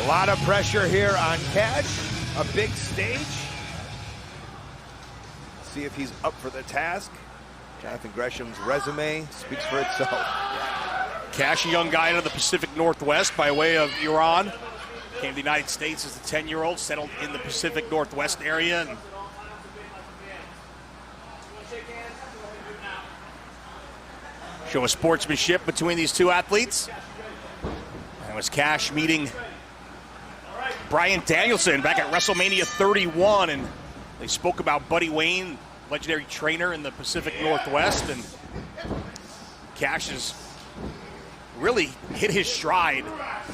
A lot of pressure here on Khash. A big stage. See if he's up for the task. Jonathan Gresham's resume speaks for itself. Khash, a young guy out of the Pacific Northwest by way of Iran. Came to the United States as a 10-year-old, settled in the Pacific Northwest area. And show of sportsmanship between these two athletes. And was Khash meeting Bryan Danielson back at WrestleMania 31, and they spoke about Buddy Wayne, legendary trainer in the Pacific Northwest, and Khash has really hit his stride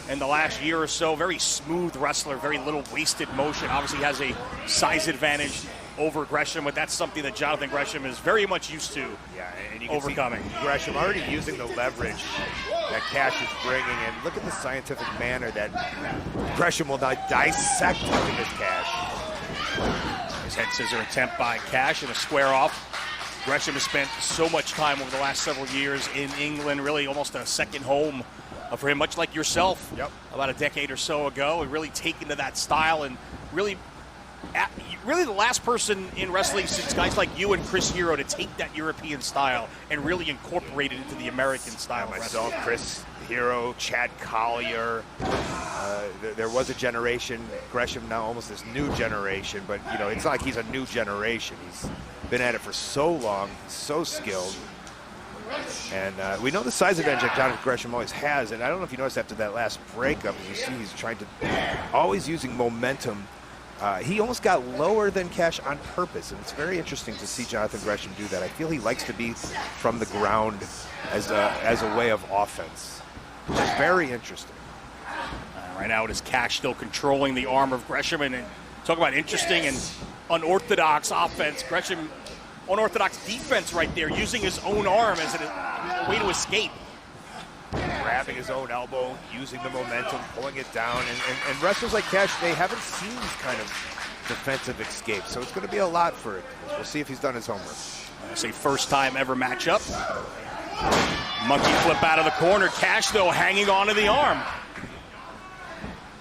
in the last year or so. Very smooth wrestler, very little wasted motion. Obviously has a size advantage over Gresham, but that's something that Jonathan Gresham is very much used to and you can overcoming. See Gresham already using the leverage that Khash is bringing, and look at the scientific manner that Gresham will now dissect into this Khash. His head scissor attempt by Khash and a square off. Gresham has spent so much time over the last several years in England, really almost a second home for him, much like yourself about a decade or so ago, and really taken to that style and really the last person in wrestling since guys like you and Chris Hero to take that European style and really incorporate it into the American style. Myself, Chris Hero, Chad Collier. There was a generation. Gresham now almost this new generation, but you know, it's not like he's a new generation. He's been at it for so long, so skilled. And we know the size advantage that Jonathan Gresham always has, and I don't know if you noticed after that last breakup, you see he's trying to, always using momentum. He almost got lower than Khash on purpose, and it's very interesting to see Jonathan Gresham do that. I feel he likes to be from the ground as a way of offense, which is very interesting. Right now it is Khash still controlling the arm of Gresham, and talk about interesting and unorthodox offense. Gresham, unorthodox defense right there, using his own arm as a way to escape. Grabbing his own elbow, using the momentum, pulling it down, and wrestlers like Khash, they haven't seen these kind of defensive escapes, so it's going to be a lot for it. We'll see if he's done his homework. It's a first time ever matchup. Monkey flip out of the corner. Khash, though, hanging onto the arm.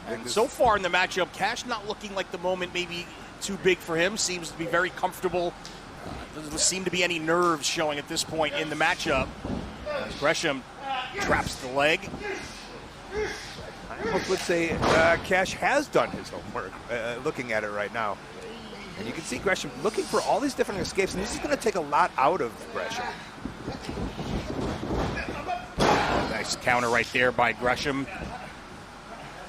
And so far in the matchup, Khash not looking like the moment maybe too big for him. Seems to be very comfortable. Doesn't seem to be any nerves showing at this point in the matchup. As Gresham traps the leg. I almost would say Khash has done his homework, looking at it right now. And you can see Gresham looking for all these different escapes, and this is going to take a lot out of Gresham. Nice counter right there by Gresham.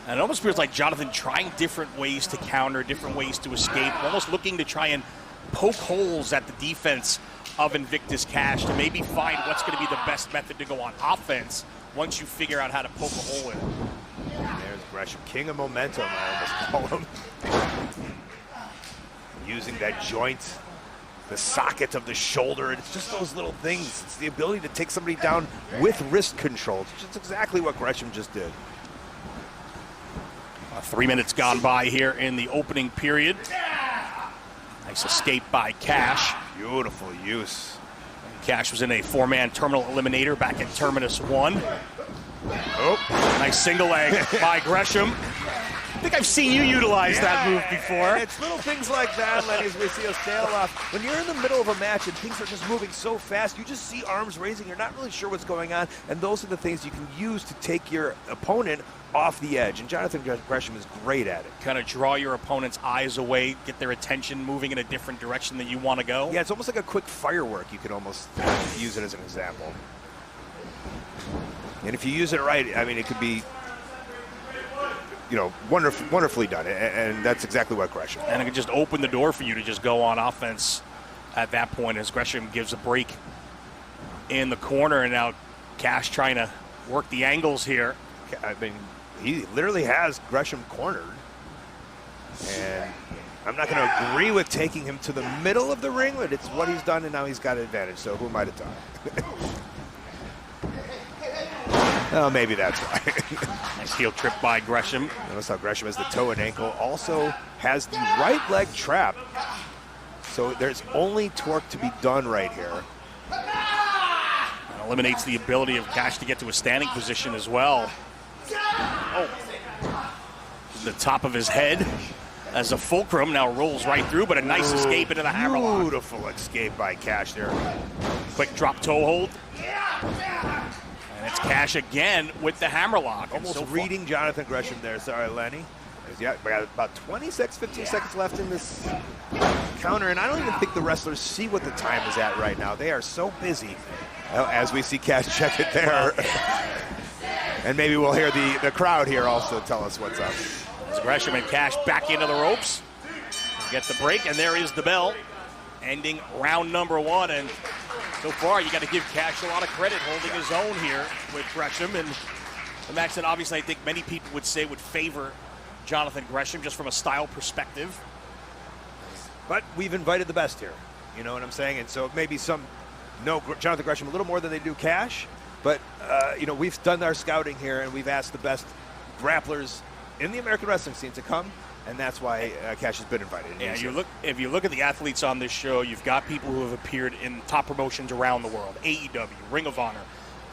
And it almost feels like Jonathan trying different ways to counter, different ways to escape, almost looking to try and poke holes at the defense of Invictus Khash to maybe find what's going to be the best method to go on offense once you figure out how to poke a hole in. There's Gresham, king of momentum, I almost call him. Using that joint, the socket of the shoulder. It's just those little things. It's the ability to take somebody down with wrist control. It's just exactly what Gresham just did. 3 minutes gone by here in the opening period. Nice escape by Khash. Beautiful use. Khash was in a 4-man terminal eliminator back at Terminus 1. Oh. Nice single leg by Gresham. I think I've seen you utilize that move before. And it's little things like that, Lenny, as we see us tail off. When you're in the middle of a match and things are just moving so fast, you just see arms raising. You're not really sure what's going on, and those are the things you can use to take your opponent off the edge, and Jonathan Gresham is great at it. Kind of draw your opponent's eyes away, get their attention moving in a different direction than you want to go. Yeah, it's almost like a quick firework. You could almost use it as an example. And if you use it right, I mean, it could be, you know, wonderfully done, and that's exactly what Gresham. And it could just open the door for you to just go on offense at that point as Gresham gives a break in the corner, and now Khash trying to work the angles here. I mean, he literally has Gresham cornered, and I'm not going to agree with taking him to the middle of the ring, but it's what he's done, and now he's got an advantage, so who am I to talk? Oh, maybe that's why. Nice heel trip by Gresham. Notice how Gresham has the toe and ankle, also has the right leg trap. So there's only torque to be done right here. And eliminates the ability of Khash to get to a standing position as well. Oh. the top of his head as a fulcrum now rolls right through, but a nice escape into the hammerlock. Beautiful escape by Khash there. Quick drop toe hold. And it's Khash again with the hammerlock. Almost reading Jonathan Gresham there. Sorry, Lenny. Yeah, we got about 15 seconds left in this counter, and I don't even think the wrestlers see what the time is at right now. They are so busy. As we see Khash check it there. And maybe we'll hear the crowd here also tell us what's up. As Gresham and Khash back into the ropes. Get the break, and there is the bell. Ending round number 1, and so far you got to give Khash a lot of credit holding his own here with Gresham. And the match that obviously I think many people would say would favor Jonathan Gresham just from a style perspective. But we've invited the best here. You know what I'm saying? And so maybe some know Jonathan Gresham a little more than they do Khash. But, you know, we've done our scouting here, and we've asked the best grapplers in the American wrestling scene to come, and that's why Khash has been invited. Yeah, if you look at the athletes on this show, you've got people who have appeared in top promotions around the world: AEW, Ring of Honor,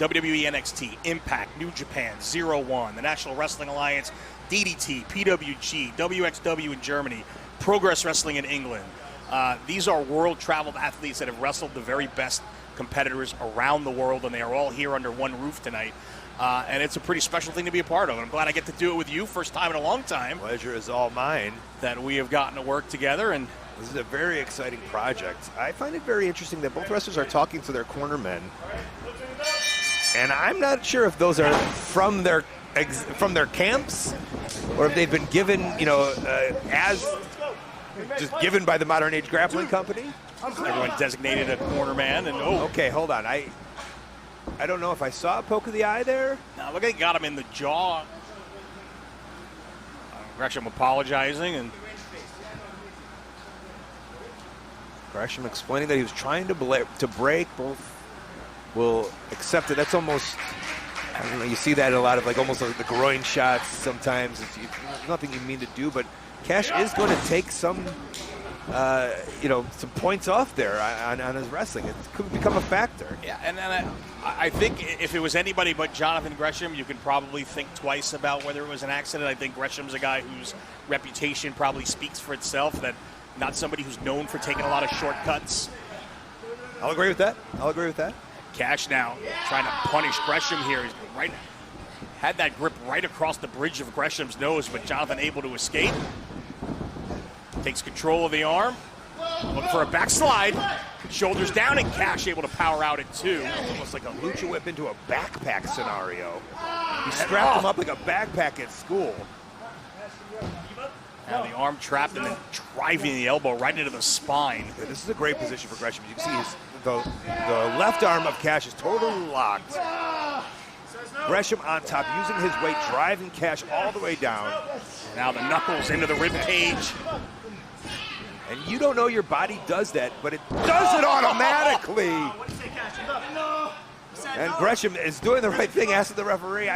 WWE NXT, Impact, New Japan, 0-1, the National Wrestling Alliance, DDT, PWG, WXW in Germany, Progress Wrestling in England. These are world-traveled athletes that have wrestled the very best competitors around the world, and they are all here under one roof tonight. And it's a pretty special thing to be a part of. I'm glad I get to do it with you, first time in a long time. Pleasure is all mine. That we have gotten to work together. And this is a very exciting project. I find it very interesting that both wrestlers are talking to their corner men. And I'm not sure if those are from their camps, or if they've been given, you know, as just given by the Modern Age Grappling Company. Everyone designated a corner man, and okay, hold on. I don't know if I saw a poke of the eye there. No, look, they got him in the jaw. Gresham apologizing, and Gresham explaining that he was trying to break. Both will accept it. That's almost, I don't know, you see that in a lot of almost like the groin shots sometimes. It's nothing you mean to do, but Khash is going to take some, some points off there on his wrestling. It could become a factor. Yeah, and then I think if it was anybody but Jonathan Gresham, you can probably think twice about whether it was an accident. I think Gresham's a guy whose reputation probably speaks for itself, that not somebody who's known for taking a lot of shortcuts. I'll agree with that. Khash now trying to punish Gresham here. He's had that grip right across the bridge of Gresham's nose, but Jonathan able to escape. Takes control of the arm. Looking for a backslide. Shoulders down, and Khash able to power out at 2. Almost like a lucha whip into a backpack scenario. He strapped him up like a backpack at school. Now the arm trapped, and then driving the elbow right into the spine. Yeah, this is a great position for Gresham. You can see the left arm of Khash is totally locked. Gresham on top, using his weight, driving Khash all the way down. Now the knuckles into the rib cage. And you don't know your body does that, but it does it automatically. And Gresham is doing the right thing, asking the referee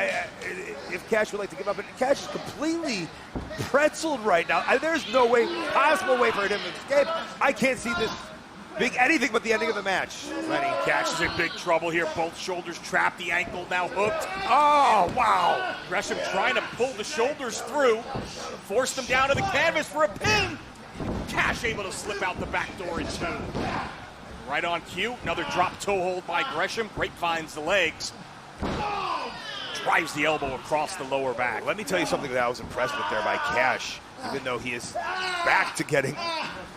if Khash would like to give up. But Khash is completely pretzeled right now. There's no possible way for him to escape. I can't see this being anything but the ending of the match. Khash is in big trouble here. Both shoulders trapped, the ankle now hooked. Oh, wow. Gresham trying to pull the shoulders through. Forced him down to the canvas for a pin. Khash able to slip out the back door in 2. Right on cue, another drop toe hold by Gresham. Grapevines the legs. Drives the elbow across the lower back. Let me tell you something that I was impressed with there by Khash, even though he is back to getting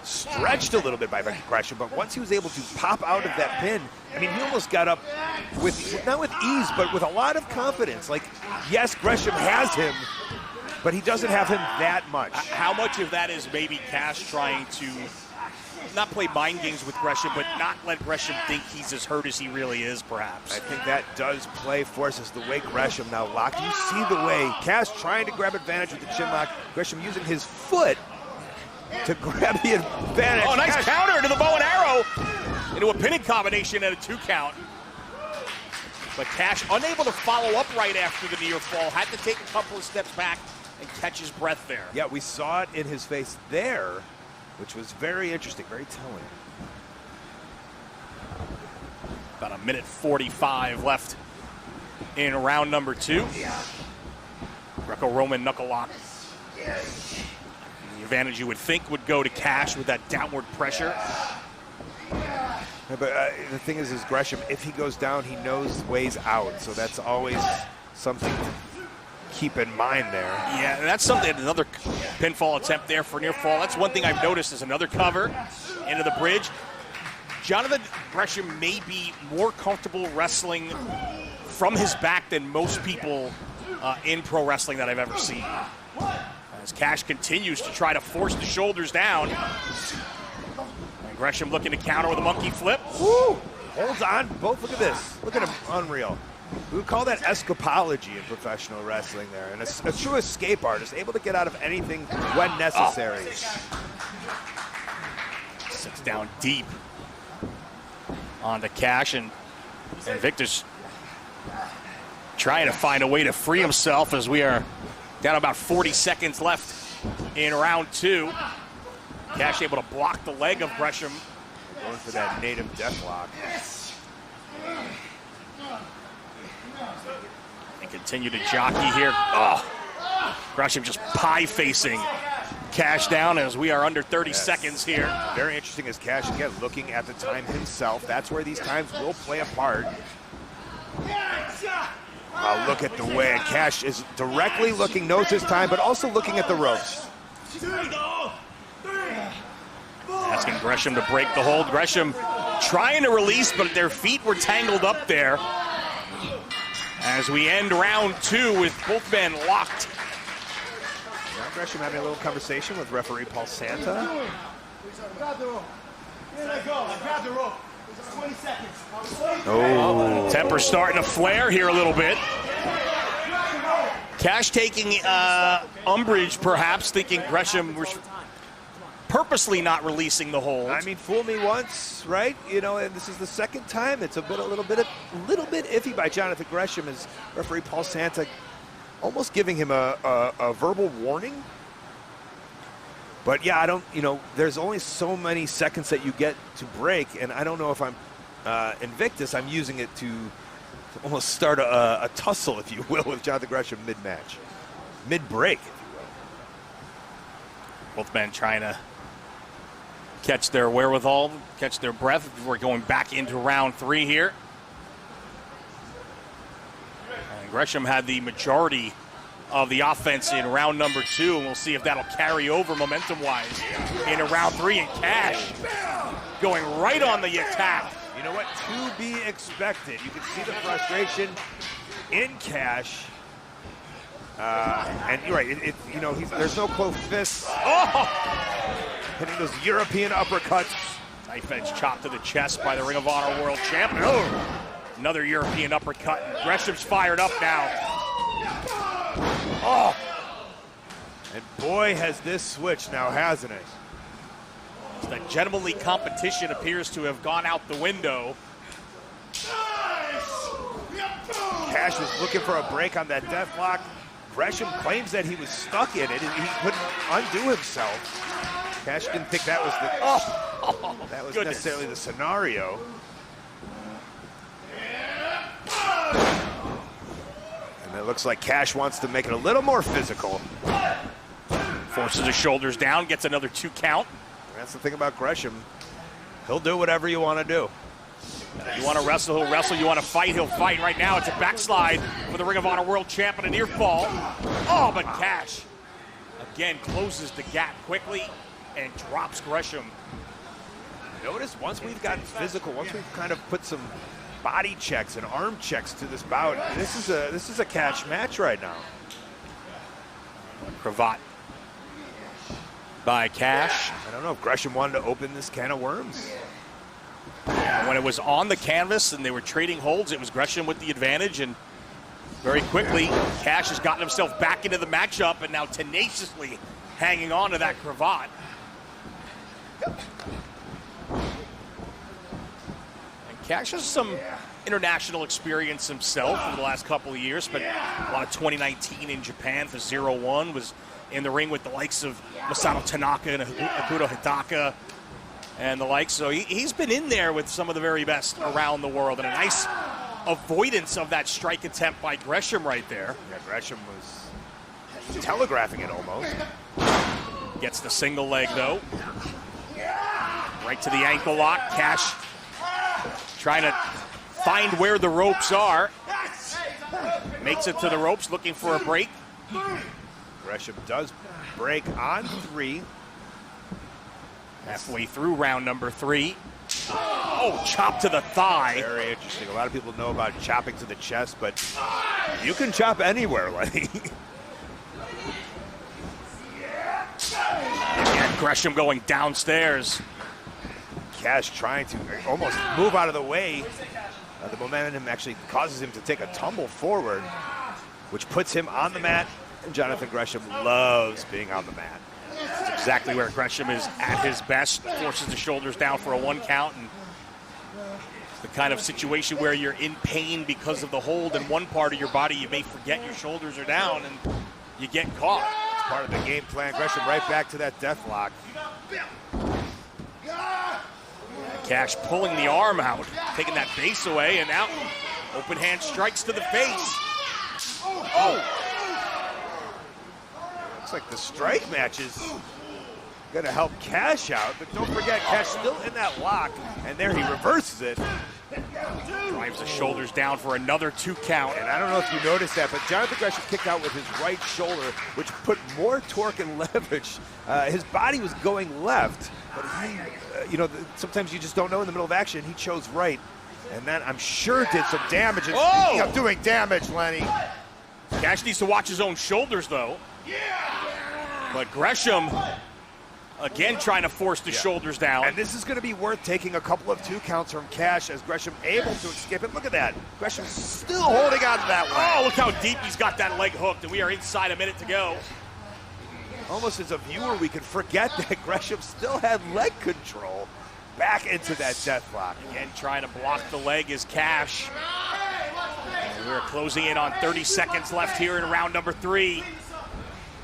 stretched a little bit by Gresham, but once he was able to pop out of that pin, I mean, he almost got up with, not with ease, but with a lot of confidence. Like, yes, Gresham has him, but he doesn't have him that much. How much of that is maybe Khash trying to not play mind games with Gresham, but not let Gresham think he's as hurt as he really is, perhaps? I think that does play forces the way Gresham now locked. You see the way Khash trying to grab advantage with the chin lock. Gresham using his foot to grab the advantage. Oh, nice counter into the bow and arrow. Into a pinning combination and a 2 count. But Khash unable to follow up right after the near fall. Had to take a couple of steps back and catch his breath there. Yeah, we saw it in his face there, which was very interesting, very telling. About a minute 45 left in round number 2. Greco-Roman knuckle lock The advantage you would think would go to Khash with that downward pressure. Yeah, but the thing is Gresham, if he goes down, he knows ways out. So that's always something to keep in mind there. Yeah, that's something, another pinfall attempt there for near fall. That's one thing I've noticed is another cover into the bridge. Jonathan Gresham may be more comfortable wrestling from his back than most people in pro wrestling that I've ever seen. As Khash continues to try to force the shoulders down. And Gresham looking to counter with a monkey flip. Woo! Holds on, both, look at this. Look at him, unreal. We would call that escapology in professional wrestling there. And a true escape artist, able to get out of anything when necessary. Sits down deep onto Khash, and Invictus trying to find a way to free himself as we are down about 40 seconds left in round 2. Khash able to block the leg of Gresham. Going for that native deathlock. And continue to jockey here. Oh, Gresham just pie-facing Khash down as we are under 30 seconds here. Very interesting as Khash, again, looking at the time himself. That's where these times will play a part. Look at the way Khash is directly looking, knows his time, but also looking at the ropes. Asking Gresham to break the hold. Gresham trying to release, but their feet were tangled up there. As we end round 2 with both men locked. Now Gresham having a little conversation with referee Paul Santa. Oh, temper starting to flare here a little bit. Khash taking umbrage, perhaps, thinking Gresham was purposely not releasing the hold. I mean, fool me once, right? You know, and this is the second time. It's a little bit iffy by Jonathan Gresham as referee Paul Santa almost giving him a verbal warning. But yeah, I don't, you know, there's only so many seconds that you get to break, and I don't know if I'm Invictus. I'm using it to almost start a tussle, if you will, with Jonathan Gresham mid-match, mid-break, if you will. Both men trying to catch their wherewithal, catch their breath. We're going back into round 3 here. And Gresham had the majority of the offense in round number 2, and we'll see if that'll carry over momentum-wise into round 3. And Khash going right on the attack. You know what? To be expected. You can see the frustration in Khash. And you're right. You know, there's no close fists. Oh! Hitting those European uppercuts. Knife edge chop to the chest by the Ring of Honor World Champion. Oh! Another European uppercut. And Gresham's fired up now. Oh! And boy, has this switched now, hasn't it? The gentlemanly competition appears to have gone out the window. Khash was looking for a break on that deathlock. Gresham claims that he was stuck in it and he couldn't undo himself. Khash didn't think that was necessarily the scenario. And it looks like Khash wants to make it a little more physical. Forces his shoulders down, gets another 2 count. That's the thing about Gresham. He'll do whatever you want to do. You want to wrestle, he'll wrestle. You want to fight, he'll fight. Right now, it's a backslide for the Ring of Honor World Champion, a near fall. Oh, but Khash, again, closes the gap quickly and drops Gresham. Notice once we've gotten physical, once we've kind of put some body checks and arm checks to this bout, this is a Khash match right now. Cravat by Khash. I don't know if Gresham wanted to open this can of worms. When it was on the canvas and they were trading holds, it was Gresham with the advantage, and very quickly, Khash has gotten himself back into the matchup and now tenaciously hanging on to that cravat. And Khash has some international experience himself over the last couple of years, but a lot of 2019 in Japan for 0-1, was in the ring with the likes of Masato Tanaka and Akuto Hitaka and the like. So he's been in there with some of the very best around the world, and a nice avoidance of that strike attempt by Gresham right there. Yeah, Gresham was telegraphing it almost. Gets the single leg, though. Right to the ankle lock. Khash trying to find where the ropes are. Makes it to the ropes, looking for a break. Gresham does break on 3. Halfway through round number 3. Oh, chop to the thigh. Very interesting. A lot of people know about chopping to the chest, but you can chop anywhere, Lenny. Again, Gresham going downstairs. Khash trying to almost move out of the way. The momentum actually causes him to take a tumble forward, which puts him on the mat. And Jonathan Gresham loves being on the mat. This is exactly where Gresham is at his best. Forces the shoulders down for a 1 count. And it's the kind of situation where you're in pain because of the hold in one part of your body. You may forget your shoulders are down and you get caught. It's part of the game plan. Gresham right back to that death lock. Khash pulling the arm out, taking that base away, and now open hand strikes to the face. Oh! Looks like the strike match is going to help Khash out, but don't forget, Khash still in that lock, and there he reverses it. Drives the shoulders down for another 2 count. And I don't know if you noticed that, but Jonathan Gresham kicked out with his right shoulder, which put more torque and leverage. His body was going left, but he, sometimes you just don't know in the middle of action. He chose right, and that, I'm sure, did some damage. And speaking of doing damage, Lenny. Khash needs to watch his own shoulders, though. But Gresham, again, trying to force the shoulders down. And this is going to be worth taking a couple of 2 counts from Khash as Gresham able to escape it. Look at that. Gresham still holding on to that leg. Oh, look how deep he's got that leg hooked, and we are inside a minute to go. Almost as a viewer, we could forget that Gresham still had leg control back into that death lock. Again, trying to block the leg is Khash. And we're closing in on 30 seconds left here in round number 3.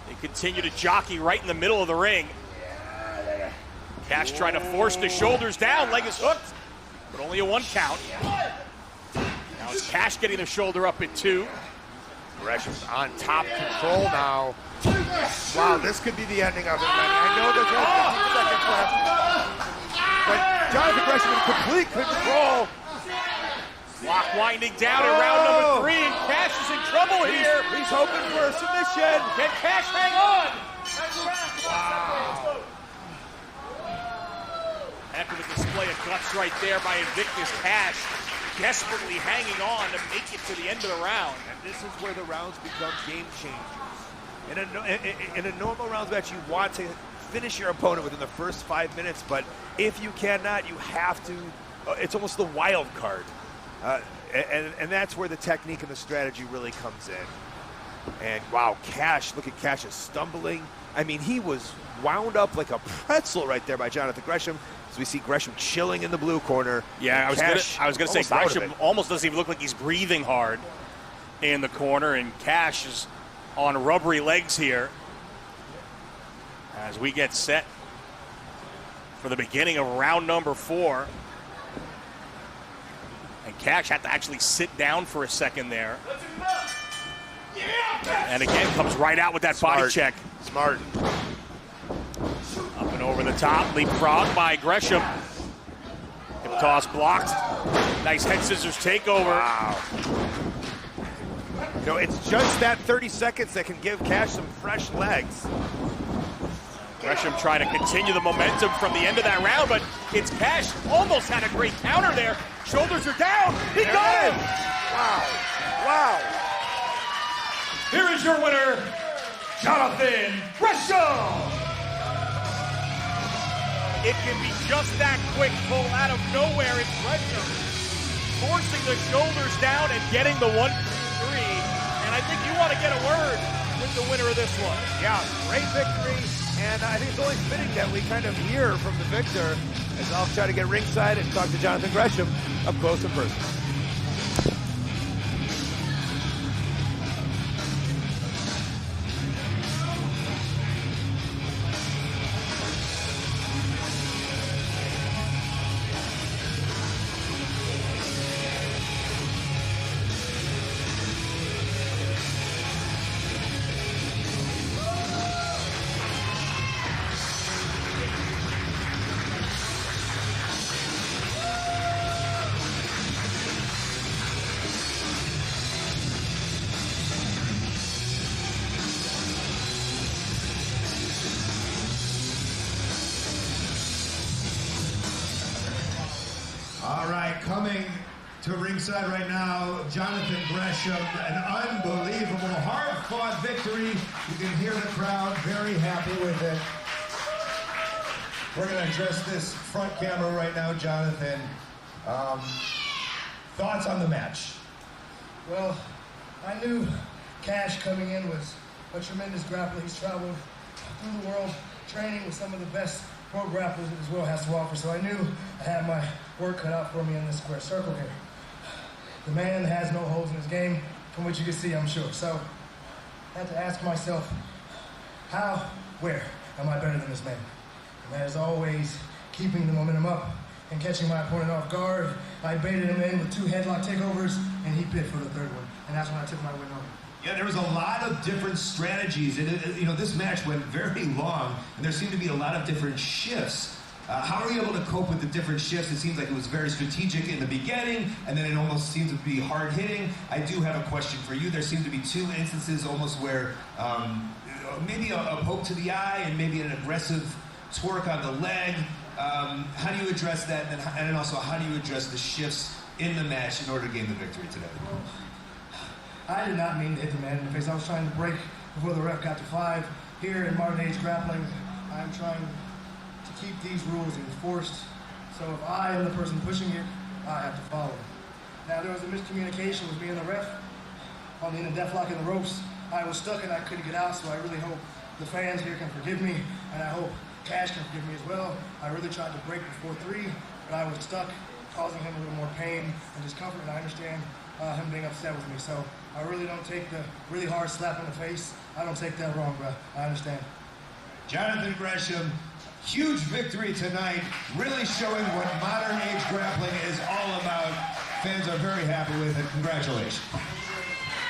They continue to jockey right in the middle of the ring. Khash trying to force the shoulders down. Leg is hooked, but only a 1 count. Now it's Khash getting the shoulder up at 2. Gresham's on top, control now. Wow, this could be the ending of it, Lenny. I know there's only 15 seconds left, but Jonathan Gresham in complete control. Clock winding down in round number 3, and Khash is in trouble here. He's hoping for a submission. Can Khash hang on? Wow. After the display of guts right there by Invictus Khash, desperately hanging on to make it to the end of the round. And this is where the rounds become game changers. In a normal rounds match, you want to finish your opponent within the first 5 minutes, but if you cannot, you have to. It's almost the wild card. And that's where the technique and the strategy really comes in. And wow, Khash, look at Khash is stumbling. I mean, he was wound up like a pretzel right there by Jonathan Gresham. As we see Gresham chilling in the blue corner. Yeah, I was gonna say Gresham almost doesn't even look like he's breathing hard in the corner, and Khash is on rubbery legs here as we get set for the beginning of round number 4. And Khash had to actually sit down for a second there. And again, comes right out with that body check. Smart. Up and over the top, leapfrog by Gresham. Hip toss blocked. Nice head scissors takeover. Wow. It's just that 30 seconds that can give Khash some fresh legs. Gresham trying to continue the momentum from the end of that round, but it's Khash. Almost had a great counter there. Shoulders are down. He got him. Wow. Wow. Here is your winner, Jonathan Gresham. It can be just that quick pull out of nowhere. It's Gresham forcing the shoulders down and getting the 1, 2, 3. And I think you want to get a word with the winner of this one. Yeah, great victory. And I think it's only fitting that we kind of hear from the victor as I'll try to get ringside and talk to Jonathan Gresham up close and personal. All right, coming to ringside right now, Jonathan Gresham, an unbelievable, hard-fought victory. You can hear the crowd very happy with it. We're going to address this front camera right now, Jonathan. Thoughts on the match? Well, I knew Khash coming in was a tremendous grappler. He's traveled through the world training with some of the best pro grapplers that this world has to offer. So I knew I had my work cut out for me in this square circle here. The man has no holes in his game, from what you can see, I'm sure. So I had to ask myself, how, where am I better than this man? And that is always keeping the momentum up and catching my opponent off guard. I baited him in with 2 headlock takeovers, and he bit for the 3rd one. And that's when I took my win over. Yeah, there was a lot of different strategies, and this match went very long, and there seemed to be a lot of different shifts. How are you able to cope with the different shifts? It seems like it was very strategic in the beginning, and then it almost seemed to be hard-hitting. I do have a question for you. There seemed to be 2 instances almost where maybe a poke to the eye and maybe an aggressive twerk on the leg. How do you address that, and then also how do you address the shifts in the match in order to gain the victory today? Well, I did not mean to hit the man in the face. I was trying to break before the ref got to 5. Here in modern age grappling, I'm trying to keep these rules enforced. So if I am the person pushing it, I have to follow it. Now there was a miscommunication with me and the ref on the death lock in the ropes. I was stuck and I couldn't get out, so I really hope the fans here can forgive me, and I hope Khash can forgive me as well. I really tried to break before 3, but I was stuck, causing him a little more pain and discomfort, and I understand him being upset with me. So I really don't take the really hard slap in the face. I don't take that wrong, bro. I understand. Jonathan Gresham, huge victory tonight, really showing what modern age grappling is all about. Fans are very happy with it. Congratulations.